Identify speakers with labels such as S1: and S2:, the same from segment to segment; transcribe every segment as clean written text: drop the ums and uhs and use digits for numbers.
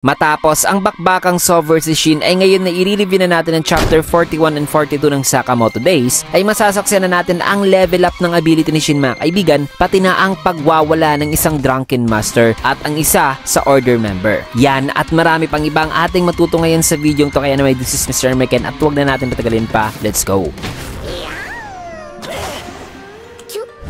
S1: Matapos ang bakbakang Saw vs Shin ay ngayon na i-review na natin ang chapter 41 and 42 ng Sakamoto Days, ay masasaksihan na natin ang level up ng ability ni Shin mga kaibigan, pati na ang pagwawala ng isang drunken master at ang isa sa order member. Yan at marami pang ibang ating matuto ngayon sa video to, kaya naman this is Mr. Meken at huwag na natin patagalin pa, let's go!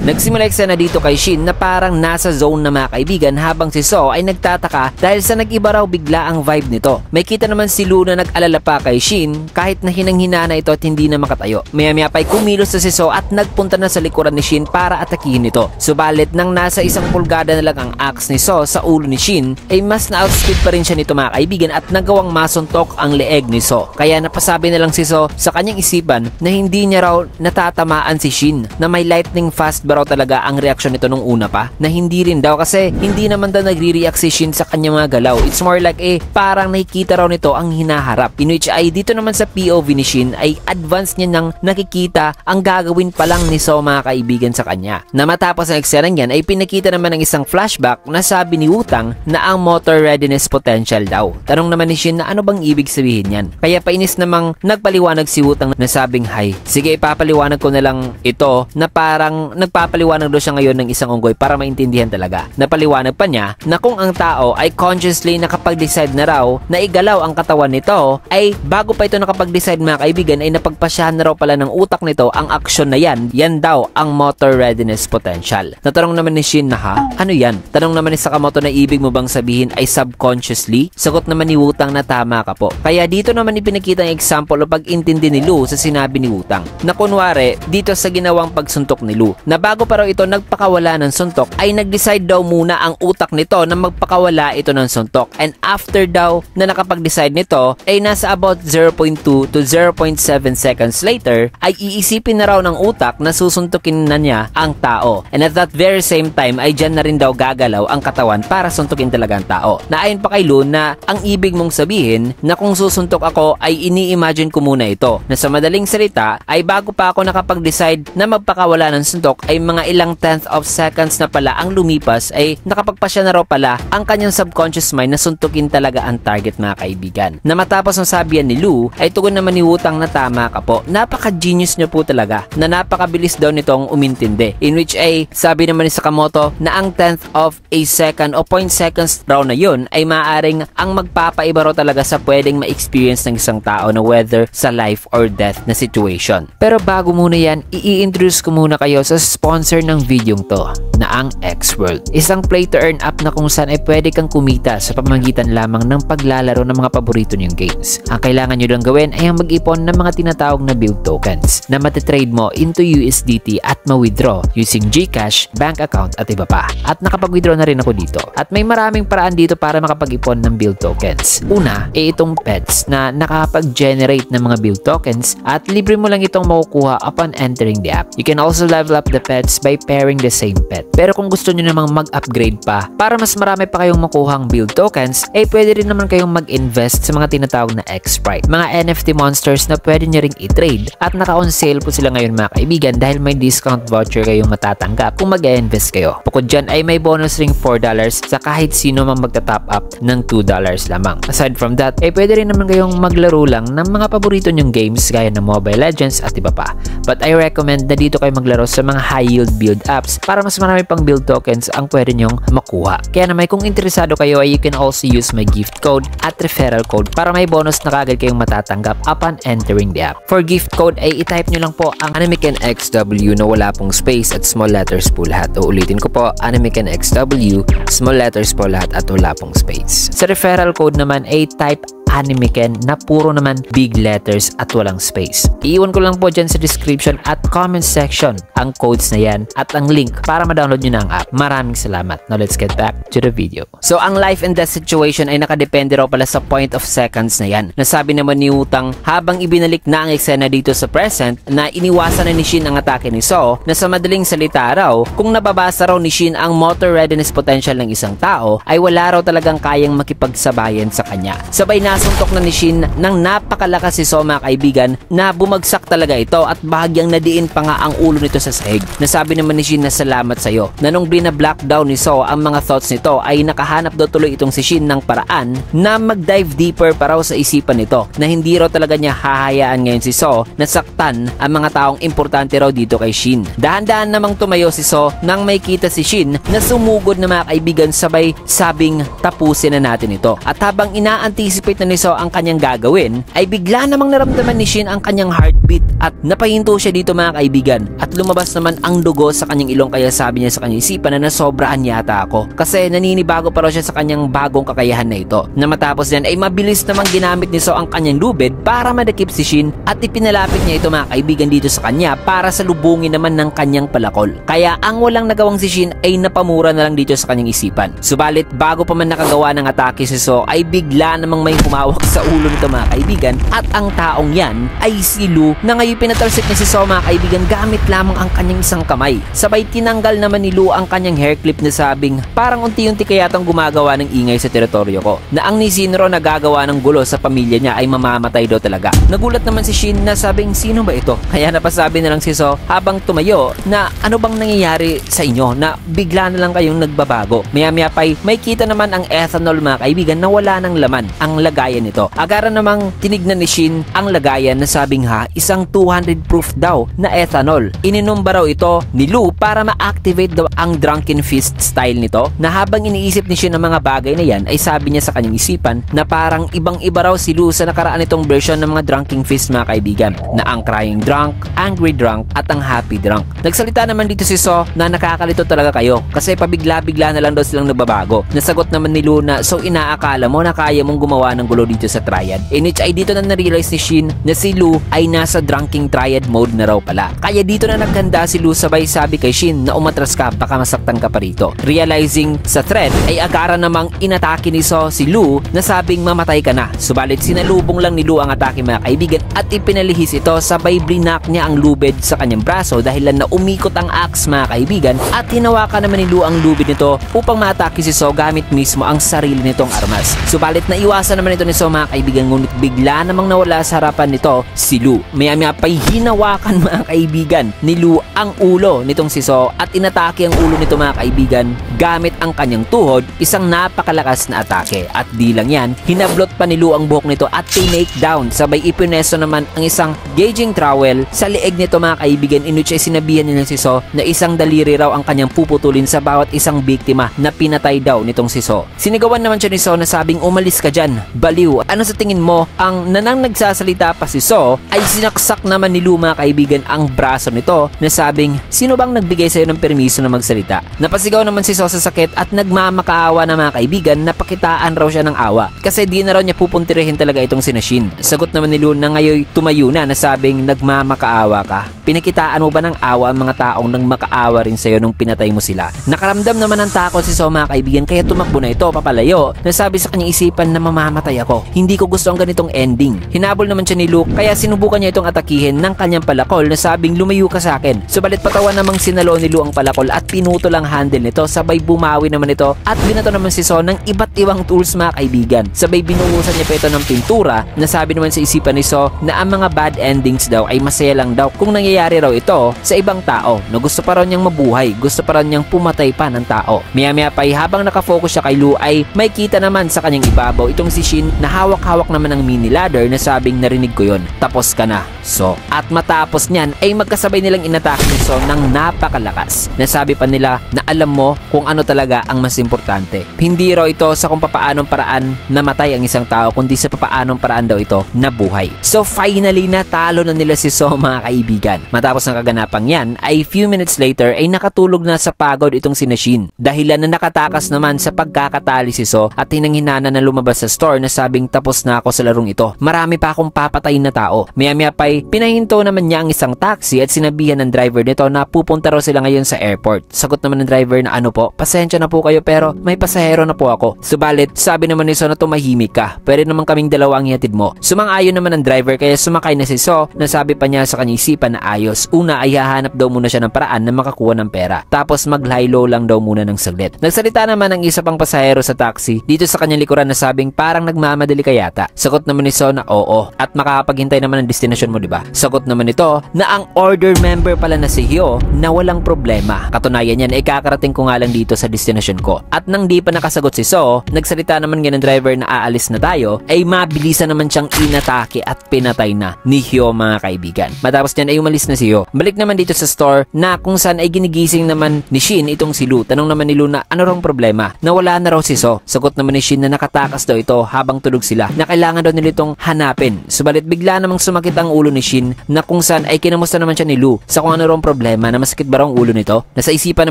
S1: Nagsimula eksena dito kay Shin na parang nasa zone na mga kaibigan habang si Saw ay nagtataka dahil sa nag-iba raw bigla ang vibe nito. May kita naman si Lu na nag-alala pa kay Shin kahit na hinang-hina na ito at hindi na makatayo. Maya-maya pa'y kumilos na si Saw at nagpunta na sa likuran ni Shin para atakihin ito. Subalit nang nasa isang pulgada na lang ang axe ni Saw sa ulo ni Shin ay mas na-outspeed pa rin siya nito mga kaibigan at nagawang masuntok ang leeg ni Saw. Kaya napasabi na lang si Saw sa kanyang isipan na hindi niya raw natatamaan si Shin, na may lightning fast ba raw talaga ang reaksyon nito nung una pa, na hindi rin daw kasi hindi naman daw nagre-react si Shin sa kanyang mga galaw. It's more like parang nakikita raw nito ang hinaharap, in which ay dito naman sa POV ni Shin ay advance niya nang nakikita ang gagawin pa lang ni Saw mga kaibigan sa kanya. Na matapos ang eksenang yan ay pinakita naman ng isang flashback na sabi ni Wutang na ang motor readiness potential daw. Tanong naman ni Shin na ano bang ibig sabihin yan, kaya painis namang nagpaliwanag si Wutang na sabing hay, sige ipapaliwanag ko na lang ito, na parang nagpapaliwanag daw siya ngayon ng isang unggoy para maintindihan talaga. Napaliwanag pa niya na kung ang tao ay consciously nakapag-decide na raw na igalaw ang katawan nito, ay bago pa ito nakapag-decide mga kaibigan ay napagpasyahan na raw pala ng utak nito ang aksyon na yan daw ang motor readiness potential. Natanong naman ni Shin na ha? Ano yan? Tanong naman ni Sakamoto na ibig mo bang sabihin ay subconsciously? Sagot naman ni Wutang na tama ka po. Kaya dito naman ipinakita ang example o pag-intindi ni Lu sa sinabi ni Wutang, na kunwari dito sa ginawang pagsuntok ni Lu, na bago pa raw ito nagpakawala ng suntok ay nag-decide daw muna ang utak nito na magpakawala ito ng suntok, and after daw na nakapag-decide nito ay nasa about 0.2 to 0.7 seconds later ay iisipin na raw ng utak na susuntukin na niya ang tao, and at that very same time ay dyan na rin daw gagalaw ang katawan para suntukin talaga ang tao. Na ayon pa kay Lu na ang ibig mong sabihin na kung susuntok ako ay ini-imagine ko muna ito, na sa madaling salita ay bago pa ako nakapag-decide na magpakawala ng suntok ay mga ilang tenth of seconds na pala ang lumipas ay nakapagpasya na raw pala ang kanyang subconscious mind na suntukin talaga ang target mga kaibigan. Na matapos ang sabihan ni Lu ay tugon naman ni Wutang na tama ka po, napaka-genius niya po talaga, na napakabilis daw nitong umintindi, in which ay sabi naman ni Sakamoto na ang tenth of a second o 0.0 seconds raw na yun ay maaaring ang magpapaiba raw talaga sa pwedeng ma-experience ng isang tao na whether sa life or death na situation. Pero bago muna yan, i-introduce ko muna kayo sa sponsor ng video to, na ang X-World. Isang play to earn app na kung saan ay pwede kang kumita sa pamamagitan lamang ng paglalaro ng mga paborito niyong games. Ang kailangan nyo lang gawin ay ang mag-ipon ng mga tinatawag na build tokens na matitrade mo into USDT at ma-withdraw using GCash, bank account at iba pa. At nakapag-withdraw na rin ako dito. At may maraming paraan dito para makapag-ipon ng build tokens. Una, itong pets na nakapag-generate ng mga build tokens at libre mo lang itong makukuha upon entering the app. You can also level up the pets by pairing the same pet. Pero kung gusto nyo namang mag-upgrade pa para mas marami pa kayong makuhang build tokens, ay pwede rin naman kayong mag-invest sa mga tinatawag na X-Sprite, mga NFT monsters na pwede nyo ring i-trade, at naka-on sale po sila ngayon mga kaibigan dahil may discount voucher kayong matatanggap kung mag-invest kayo. Bukod dyan ay may bonus ring $4 sa kahit sino mang magta-top up ng $2 lamang. Aside from that, ay pwede rin naman kayong maglaro lang ng mga paborito nyong games gaya ng Mobile Legends at iba pa. But I recommend na dito kayo maglaro sa mga high yield build apps para mas marami pang build tokens ang pwede nyong makuha. Kaya naman kung interesado kayo ay you can also use my gift code at referral code para may bonus na kagad kayong matatanggap upon entering the app. For gift code ay i-type nyo lang po ang AnimekenXW na wala pong space at small letters po lahat. Uulitin ko po, AnimekenXW, small letters po lahat at wala pong space. Sa referral code naman ay type Animeken na puro naman big letters at walang space. Iiwan ko lang po dyan sa description at comment section ang codes na yan at ang link para ma-download nyo na ang app. Maraming salamat. Now let's get back to the video. So ang life and death situation ay nakadepende raw pala sa point of seconds na yan. Nasabi naman ni Wutang habang ibinalik na ang eksena dito sa present na iniwasan na ni Shin ang atake ni Saw, na sa madaling salita raw kung nababasa raw ni Shin ang motor readiness potential ng isang tao ay wala raw talagang kayang makipagsabayan sa kanya. Sabay na nasuntok na ni Shin ng napakalakas si So mga kaibigan na bumagsak talaga ito at bahagyang nadiin pa nga ang ulo nito sa sahig. Nasabi naman ni Shin na salamat sa'yo na nung bina-black down ni So ang mga thoughts nito ay nakahanap daw tuloy itong si Shin ng paraan na mag-dive deeper pa raw sa isipan nito na hindi raw talaga niya hahayaan ngayon si So na saktan ang mga taong importante raw dito kay Shin. Dahan-dahan namang tumayo si So nang may kita si Shin na sumugod na mga kaibigan sabay sabing tapusin na natin ito. At habang ina-anticipate na ni So ang kanyang gagawin ay bigla namang naramdaman ni Shin ang kanyang heartbeat at napahinto siya dito mga kaibigan at lumabas naman ang dugo sa kanyang ilong kaya sabi niya sa kanyang isipan na nasobrahan yata ako kasi naninibago pa raw siya sa kanyang bagong kakayahan na ito. Na matapos yan ay mabilis namang ginamit ni So ang kanyang lubid para madakip si Shin at ipinalapit niya ito mga kaibigan dito sa kanya para salubungin naman ng kanyang palakol. Kaya ang walang nagawang si Shin ay napamura na lang dito sa kanyang isipan. Subalit bago pa man nakagawa ng atake si So ay bigla namang may humawak sa ulo nito mga kaibigan at ang taong yan ay si Lu na ngayon pinatalsik ni si So mga kaibigan gamit lamang ang kanyang isang kamay. Sabay tinanggal naman ni Lu ang kanyang hair clip na sabing parang unti-unti kayatang gumagawa ng ingay sa teritoryo ko. Na ang ni Shinro na gagawa ng gulo sa pamilya niya ay mamamatay daw talaga. Nagulat naman si Shin na sabing sino ba ito? Kaya napasabi na lang si So habang tumayo na ano bang nangyayari sa inyo na bigla na lang kayong nagbabago. Maya-maya pa'y may kita naman ang ethanol mga kaibigan na wala ng laman ang lagayan nito. Agaran namang tinignan ni Shin ang lagayan na sabing isang 200 proof daw na ethanol. Ininom ba raw ito ni Lu para ma-activate daw ang drunken fist style nito na habang iniisip ni Shin ang mga bagay na yan ay sabi niya sa kanyang isipan na parang ibang-iba raw si Lu sa nakaraan itong version ng mga drunken fist mga kaibigan na ang crying drunk, angry drunk at ang happy drunk. Nagsalita naman dito si So na nakakalito talaga kayo kasi pabigla-bigla na lang daw silang nagbabago. Nasagot naman ni Lu na so inaakala mo na kaya mong gumawa ng gulo dito sa triad. In which ay dito na na-realize ni Shin na si Lu ay nasa drunking triad mode na raw pala. Kaya dito na naghanda si Lu sabay sabi kay Shin na umatras ka baka masaktan ka pa rito. Realizing sa threat ay agara namang inatake ni So si Lu na sabing mamatay ka na. Subalit sinalubong lang ni Lu ang atake mga kaibigan at ipinalihis ito sabay blinak niya ang lubid sa kanyang braso dahilan na umikot ang axe mga kaibigan at hinawakan naman ni Lu ang lubid nito upang maatake si So gamit mismo ang sarili nitong armas. Subalit naiwasan naman ito ni So mga kaibigan ngunit bigla namang nawala sa harapan nito si Lu. Maya-maya pa'y hinawakan mga kaibigan ni Lu ang ulo nitong si So at inatake ang ulo nito mga kaibigan gamit ang kanyang tuhod, isang napakalakas na atake. At di lang yan, hinablot pa ni Lu ang buhok nito at tinake down sabay ipineso naman ang isang gauging trowel sa leeg nito mga kaibigan in which ay sinabihan niya si So na isang daliri raw ang kanyang puputulin sa bawat isang biktima na pinatay daw nitong si So. Sinigawan naman siya ni So na sabing umalis ka dyan, baliw. Ano sa tingin mo? Ang nanang nagsasalita pa si So ay sinaksak naman ni Lu mga kaibigan ang braso nito na sabing sino bang nagbigay sa'yo ng permiso na magsalita? Napasigaw naman si So sa sakit at nagmamakaawa na mga kaibigan na pakitaan raw siya ng awa kasi di na raw niya pupuntirihin talaga itong si Shin. Sagot naman ni Lu na ngayon tumayo na sabing nagmamakaawa ka. Pinakitaan mo ba ng awa ang mga taong nang makaawa rin sa'yo nung pinatay mo sila? Nakaramdam naman ng takot si So mga kaibigan kaya tumakbo na ito papalayo. Nasabi sa kanyang isipan na mamamatay ako. Hindi ko gusto ang ganitong ending. Hinabol naman siya ni Lu kaya sinubukan niya itong atakihin ng kanyang palakol na sabing lumayo ka sa akin. Subalit patawan namang sinalo ni Lu ang palakol at pinutol ang handle nito sabay bumawi naman ito at binato naman si So ng iba't ibang tools mga kaibigan. Sabay binuhusan niya pa ito ng pintura na sabi naman sa isipan ni So na ang mga bad endings daw ay masaya lang daw kung nangyayari raw ito sa ibang tao na gusto pa raw niyang mabuhay, gusto pa raw niyang pumatay pa ng tao. Maya-maya pa habang nakafocus siya kay Lu ay may kita naman sa kanyang ibabaw itong si Shin na hawak-hawak naman ng mini ladder na sabing narinig ko yon. Tapos ka na, So. At matapos niyan ay magkasabay nilang inatake ni So ng napakalakas. Nasabi pa nila na alam mo kung ano talaga ang mas importante. Hindi raw ito sa kung papaanong paraan namatay ang isang tao kundi sa papaanong paraan daw ito nabuhay. So finally natalo na nila si So mga kaibigan. Matapos ng kaganapang yan ay few minutes later ay nakatulog na sa pagod itong si Shin. Dahilan na nakatakas naman sa pagkakatali si So at hinanghinana na lumabas sa store na sabing tapos na ako sa larong ito. Marami pa akong papatayin na tao. Maya-maya pa'y pinahinto naman niya ang isang taxi at sinabihan ng driver nito na pupunta raw sila ngayon sa airport. Sagot naman ng driver na ano po, pasensya na po kayo pero may pasahero na po ako. Subalit sabi naman ni So na tumahimik ka. Pwede naman kaming dalawa ang ihatid mo. Sumang-ayon naman ang driver kaya sumakay na si So na sabi pa niya sa kanyang isipan na maayos. Una ay hahanap daw muna siya ng paraan na makakuha ng pera. Tapos mag-lie low lang daw muna ng saglit. Nagsalita naman ang isa pang pasahero sa taxi dito sa kanyang likuran na sabing parang nagmamadali ka yata. Sagot naman ni So na oo. At makakapaghintay naman ang destinasyon mo, diba? Sagot naman nito na ang order member pala na si Hyo na walang problema. Katunayan yan ay kakarating ko nga lang dito sa destinasyon ko. At nang di pa nakasagot si So, nagsalita naman nga ng driver na aalis na tayo, ay mabilisan naman siyang inatake at pinatay na ni Hyo, mga kaibigan. Matapos niyan ay umalis na si Hyo. Balik naman dito sa store na kung saan ay ginigising naman ni Shin itong si Lu. Tanong naman ni Lu na ano rong problema? Nawala na raw si So. Sagot naman ni Shin na nakatakas daw ito habang tulog sila, na kailangan daw nila itong hanapin. Subalit bigla namang sumakit ang ulo ni Shin, na kung saan ay kinamusta naman siya ni Lu sa kung ano rong problema, na masakit ba raw ang ulo nito. Nasa isipan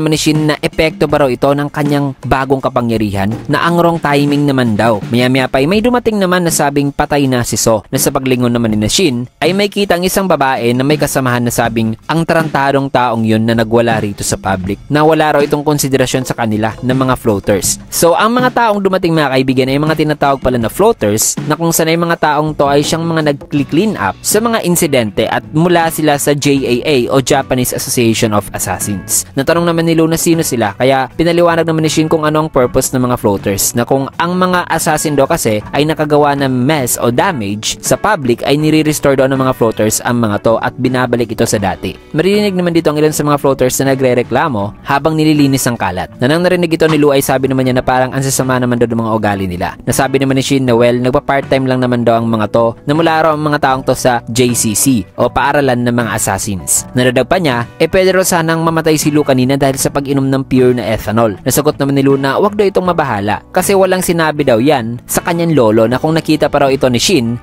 S1: naman ni Shin na epekto ba raw ito ng kanyang bagong kapangyarihan, na ang wrong timing naman daw. Maya-maya pa ay may dumating naman na sabing patay na si So, na sa paglingon naman ni Shin ay may kitang isang babae na may kasamahan na sabing ang tarantadong taong yun na nagwala rito sa public, na wala raw itong konsiderasyon sa kanila ng mga floaters. So ang mga taong dumating, mga kaibigan, ay mga tinatawag pala na floaters, na kung saan ay mga taong to ay siyang mga nag-clean up sa mga insidente at mula sila sa JAA o Japanese Association of Assassins. Natanong naman ni Lu na sino sila, kaya pinaliwanag naman ni Shin kung ano ang purpose ng mga floaters, na kung ang mga assassin daw kasi ay nakagawa ng mess o damage sa public ay nire-restore daw ng mga floaters ang mga to at binabalik ito sa dati. Maririnig naman dito ang ilan sa mga floaters na nagre-reklamo habang nililinis ang kalat. Na nang narinig ito ni Lu ay sabi naman niya na parang ang sasama naman daw ng mga ugali nila. Nasabi naman ni Shin na well, nagpa-part-time lang naman daw ang mga to, na mula raw ang mga taong to sa JCC o paaralan ng mga assassins. Naradag pa niya, pwede raw sanang mamatay si Lu kanina dahil sa pag-inom ng pure na ethanol. Nasagot naman ni Lu na wag daw itong mabahala kasi walang sinabi daw yan sa kanyang lolo, na kung nakita pa raw ito ni Shin,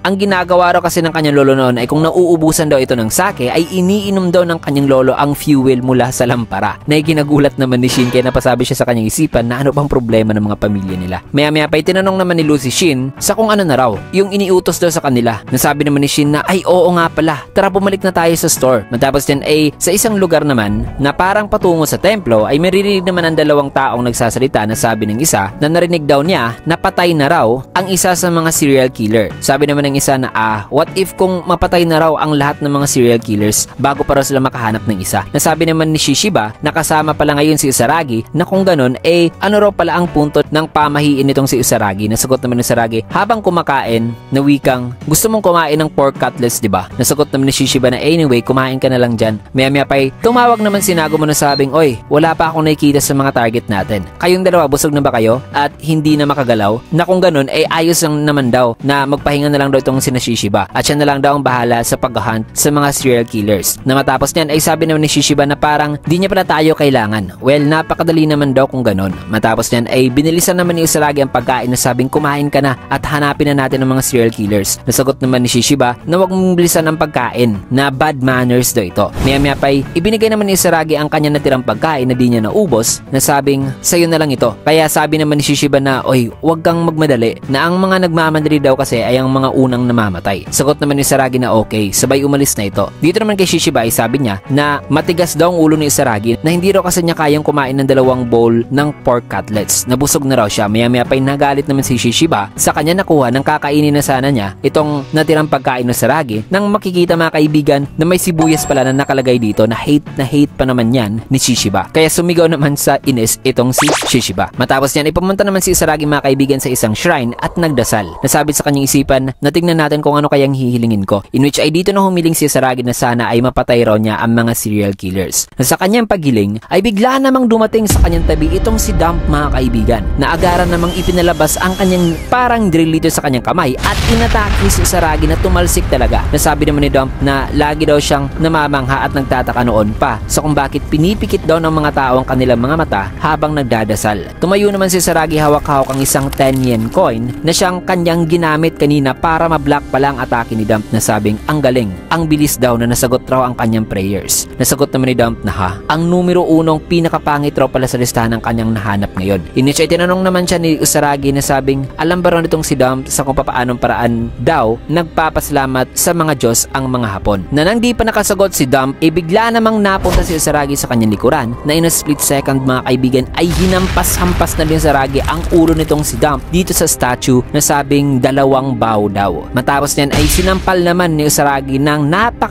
S1: ang ginagawa raw kasi ng kanyang lolo noon ay kung nauubusan daw ito ng sake ay iniinom daw ng kanyang lolo ang fuel mula sa lampara. Na ginagulat naman ni Shin, kaya napasabi siya sa kanyang isipan na ano bang problema ng mga pamilya nila. Maya-maya pa tinanong naman ni Lu si Shin sa kung ano na raw yung iniutos daw sa kanila. Nasabi naman ni Shin na ay oo nga pala, tara bumalik na tayo sa store. Matapos yan ay sa isang lugar naman na parang patungo sa templo ay maririnig naman ang dalawang taong nagsasalita, na sabi ng isa na narinig daw niya na patay na raw ang isa sa mga serial killer. Sabi naman ng isa na what if kung mapatay na raw ang lahat ng mga serial killers bago pa raw sila makahanap ng isa. Nasabi naman ni Shishiba na kasama pala ngayon si Usaragi, na kung ganun ano raw pala ang punto ng pamahiin nitong si Usaragi. Nasagot naman ni Usaragi habang kumakain na wikang gusto mong kumain ng pork cutlets, diba? Nasagot naman ni Shishiba na anyway, kumain ka na lang dyan. Maya-maya pa'y tumawag naman si Nagumo na sabing oy, wala pa akong nakikita sa mga target natin. Kayong dalawa, busog na ba kayo? At hindi na makagalaw? Na kung ganun ayos lang naman daw na magpahinga na lang daw itong si Shishiba at siya na lang daw ang bahala sa pag-hunt sa mga serial killers. Na matapos niyan ay sabi naman ni Shishiba na parang di niya pala tayo kailangan. Well, napakadali naman daw kung ganun. Matapos niyan ay binilisan naman ni Usaragi ang pagkain na sabing kumain ka na at hanapin na natin ang mga serial killers. Nasagot naman ni Shishiba na wag mong bilisan ang pagkain, na bad manners daw ito. Maya-maya pa'y ibinigay naman ni Usaragi ang kanya natirang pagkain na di niya naubos, na sabing sayo na lang ito. Kaya sabi naman ni Shishiba na oy, wag kang magmadali, na ang mga nagmamadali daw kasi ay ang mga unang namamatay. Sagot naman ni Usaragi na okay, sabay umalis na ito. Dito naman kay Shishiba ay sabi niya na matigas daw ang ulo ni Usaragi, na hindi raw kasi niya kayang kumain ng 2 bowl ng pork cutlets. Nabusog na raw siya. Maya-maya pa'y nagalit naman si Shishiba sa kanya nakuha ng kakainin na sana niya itong natirang pagkain ng Usaragi, nang makikita, mga kaibigan, na may sibuyas pala na nakalagay dito, na hate pa naman yan ni Shishiba. Kaya sumigaw naman sa inis itong si Shishiba. Matapos niyan ipumunta naman si Usaragi, mga kaibigan, sa isang shrine at nagdasal. Nasabi sa kanyang isipan na tignan natin kung ano kayang hihilingin ko, in which ay dito na humiling si Usaragi na sana ay mapatay raw niya ang mga serial killers. Na sa kanyang paghiling ay bigla namang dumating sa kanyang tabi itong si Dump, mga kaibigan, na agaran namang ipinalabas ang kanyang parang drill dito sa kanyang kamay at inatake si Usaragi na tumalsik talaga. Nasabi naman ni Dump na lagi daw siyang namamangha at nagtataka noon pa sa kung bakit pinipikit daw ng mga tao ang kanilang mga mata habang nagdadasal. Tumayo naman si Usaragi, hawak-hawak ang isang 10 yen coin na siyang kanyang ginamit kanina para ma-block pala ang atake ni Dump, na sabing ang galing, ang bilis daw na nasagot raw ang kanyang prayers. Nasagot naman ni Dump na ang numero 1 pinakapangit raw pala sa listahan ng kanyang nahanap ngayon. Inich ay tinanong naman siya ni Usaragi na sabing alam ba raw nitong si Dump sa kung paanong paraan daw nagpapasalamat sa mga Diyos ang mga Hapon. Na nang di pa nakasagot si Dump, bigla namang napunta si Usaragi sa kanyang likuran, na in a split second, mga kaibigan, ay hinampas-hampas na din Usaragi ang ulo nitong si Dump dito sa statue na sabing 2 bow daw. Matapos niyan ay sinampal naman ni Usaragi ng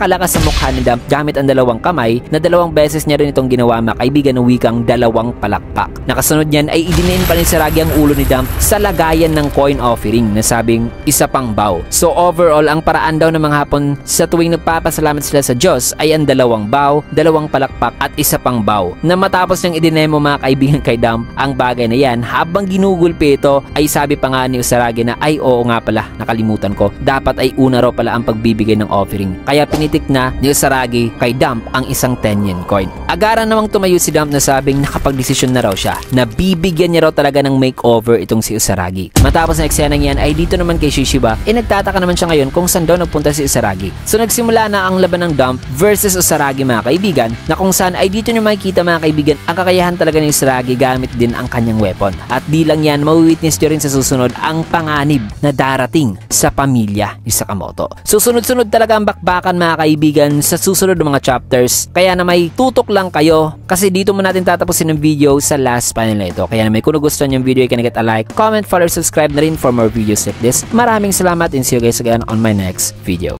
S1: napalakas sa mukha ni Dump gamit ang dalawang kamay na 2 beses niya rin itong ginawa mga kaibigan ng wikang 2 palakpak. Nakasunod niyan ay idiniin pa ni Saragi ang ulo ni Dump sa lagayan ng coin offering na sabing isa pang bow. So overall, ang paraan daw ng mga Hapon sa tuwing nagpapasalamat sila sa Diyos ay ang 2 bow, 2 palakpak at isa pang bow. Na matapos niyang idinemo mga kaibigan kay Dump ang bagay na yan, habang ginugulpi ito ay sabi pa nga ni Usaragi na ay oo nga pala, nakalimutan ko, dapat ay una raw pala ang pagbibigay ng offering. Kaya pinitik na ni Usaragi kay Dump ang isang 10 yen coin. Agaran namang tumayo si Dump na sabing nakapagdesisyon na raw siya na bibigyan niya raw talaga ng makeover itong si Usaragi. Matapos na eksenang yan ay dito naman kay Shishiba, nagtataka naman siya ngayon kung saan daw nagpunta si Usaragi. So nagsimula na ang laban ng Dump versus Usaragi mga kaibigan, na kung saan ay dito nyo makikita mga kaibigan ang kakayahan talaga ni Usaragi gamit din ang kanyang weapon. At di lang yan, mawitness nyo rin sa susunod ang panganib na darating sa pamilya ni Sakamoto. Susunod-sunod talaga ang bakbakan mga kaibigan sa susunod ng mga chapters, kaya na may tutok lang kayo kasi dito mo natin tatapusin ng video sa last panel na ito. Kaya na may kung nagustuhan yung video, you can get a like, comment, follow, subscribe na rin for more videos like this. Maraming salamat and see you guys again on my next video.